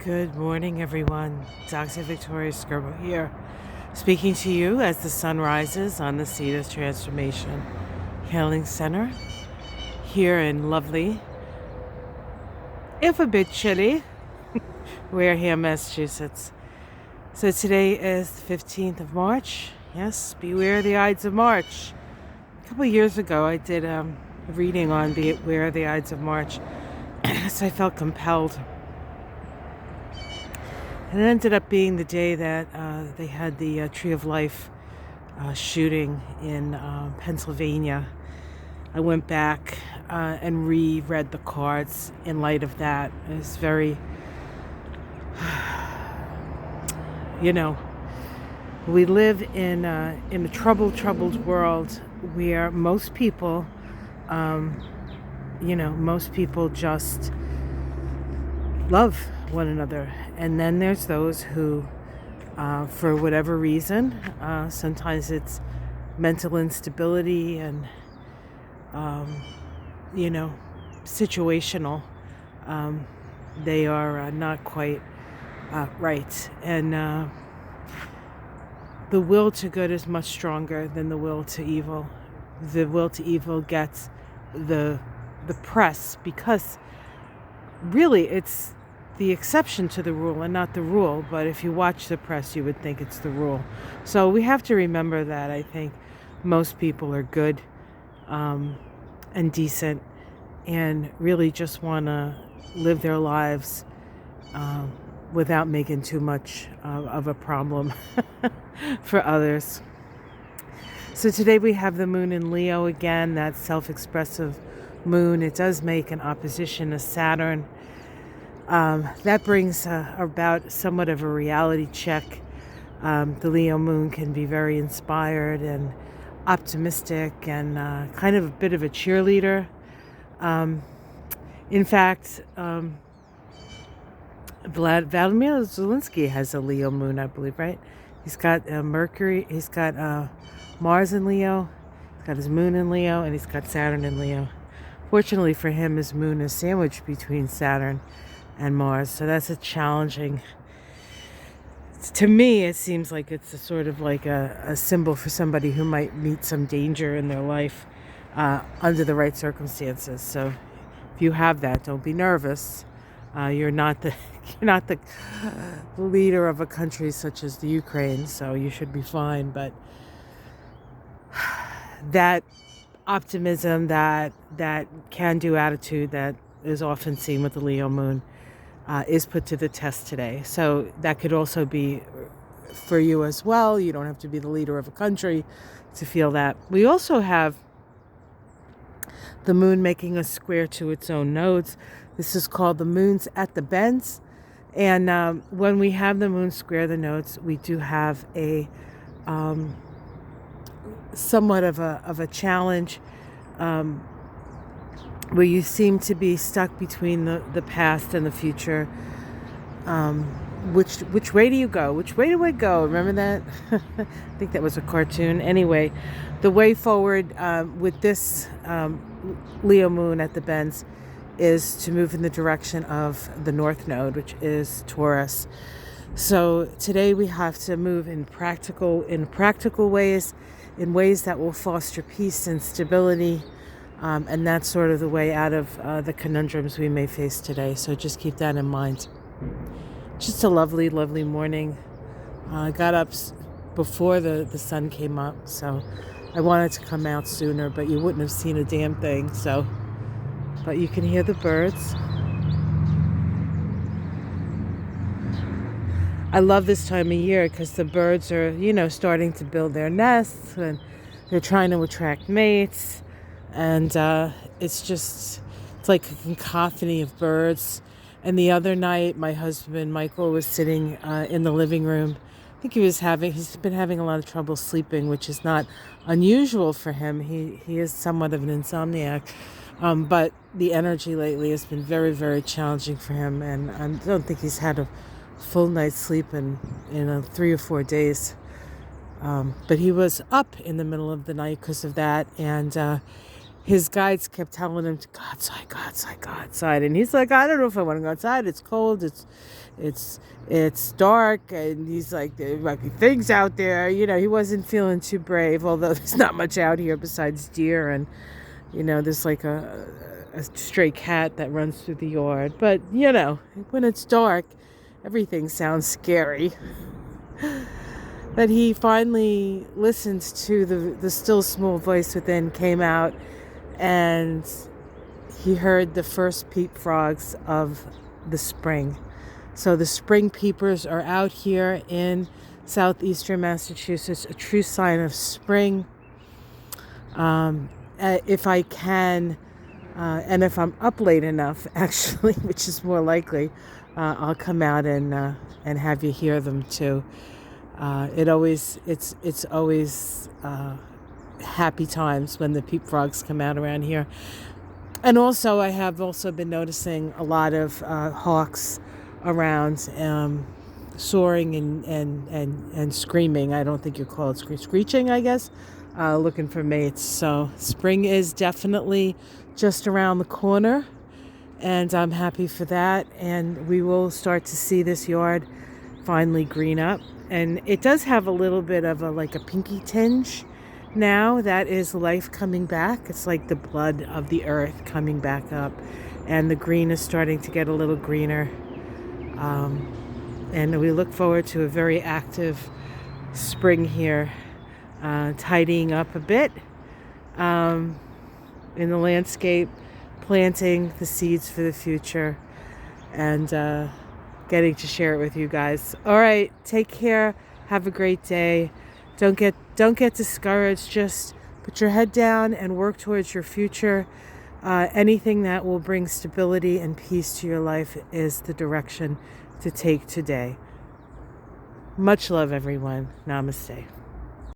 Good morning, everyone. Dr. Victoria Skirbo here, speaking to you as the sun rises on the Seed of Transformation Healing Center here in lovely, if a bit chilly, Wareham, Massachusetts. So today is the 15th of March. Yes, beware the Ides of March. A couple of years ago, I did a reading on beware the Ides of March, so I felt compelled. And it ended up being the day that they had the Tree of Life shooting in Pennsylvania. I went back and reread the cards in light of that. It was very, we live in a troubled world where most people, most people just love one another. And then there's those who, for whatever reason, sometimes it's mental instability and, situational. They are not quite right. And the will to good is much stronger than the will to evil. The will to evil gets the press because really it's the exception to the rule and not the rule. But if you watch the press, you would think it's the rule. So we have to remember that. I think most people are good and decent and really just want to live their lives without making too much of a problem for others. So today we have the moon in Leo again, that self-expressive moon. It does make an opposition to Saturn. That brings about somewhat of a reality check. The Leo moon can be very inspired and optimistic and kind of a bit of a cheerleader. In fact, Vladimir Zelensky has a Leo moon, I believe, right? He's got Mercury, he's got Mars in Leo, he's got his moon in Leo, and he's got Saturn in Leo. Fortunately for him, his moon is sandwiched between Saturn and Mars, so that's a challenging. To me, it seems like it's a sort of like a symbol for somebody who might meet some danger in their life under the right circumstances. So, if you have that, don't be nervous. You're not the leader of a country such as the Ukraine, so you should be fine. But that optimism, that can-do attitude that is often seen with the Leo moon is put to the test today. So that could also be for you as well. You don't have to be the leader of a country to feel that. We also have the moon making a square to its own nodes. This is called the moons at the bends. And when we have the moon square the nodes, we do have a somewhat of a challenge where you seem to be stuck between the past and the future. Which way do you go? Which way do I go? Remember that? I think that was a cartoon. Anyway, the way forward with this Leo moon at the bends is to move in the direction of the North Node, which is Taurus. So today we have to move in practical ways, in ways that will foster peace and stability. And that's sort of the way out of the conundrums we may face today. So just keep that in mind. Just a lovely, lovely morning. I got up before the sun came up, so I wanted to come out sooner, but you wouldn't have seen a damn thing. But you can hear the birds. I love this time of year because the birds are, starting to build their nests and they're trying to attract mates. And it's like a cacophony of birds. And the other night, my husband, Michael, was sitting in the living room. I think he's been having a lot of trouble sleeping, which is not unusual for him. He is somewhat of an insomniac. But the energy lately has been very, very challenging for him. And I don't think he's had a full night's sleep in 3 or 4 days. But he was up in the middle of the night because of that. And his guides kept telling him to go outside, go outside, go outside. And he's like, I don't know if I want to go outside. It's cold. It's dark. And he's like, there might be things out there. He wasn't feeling too brave, although there's not much out here besides deer. And, there's like a stray cat that runs through the yard. But, when it's dark, everything sounds scary. But he finally listened to the still small voice within, came out, and he heard the first peep frogs of the spring. So the spring peepers are out here in southeastern Massachusetts, a true sign of spring. If I can, and if I'm up late enough, actually, which is more likely, I'll come out and have you hear them too. It's always happy times when the peep frogs come out around here. And also, I have also been noticing a lot of hawks around, soaring and screaming. I don't think you call it screeching, I guess, looking for mates. So spring is definitely just around the corner, and I'm happy for that. And we will start to see this yard finally green up. And it does have a little bit of a pinky tinge now. That is life coming back. It's like the blood of the earth coming back up. And the green is starting to get a little greener. And we look forward to a very active spring here, tidying up a bit in the landscape, planting the seeds for the future, and getting to share it with you guys. All right, take care. Have a great day. Don't get discouraged. Just put your head down and work towards your future. Anything that will bring stability and peace to your life is the direction to take today. Much love, everyone. Namaste.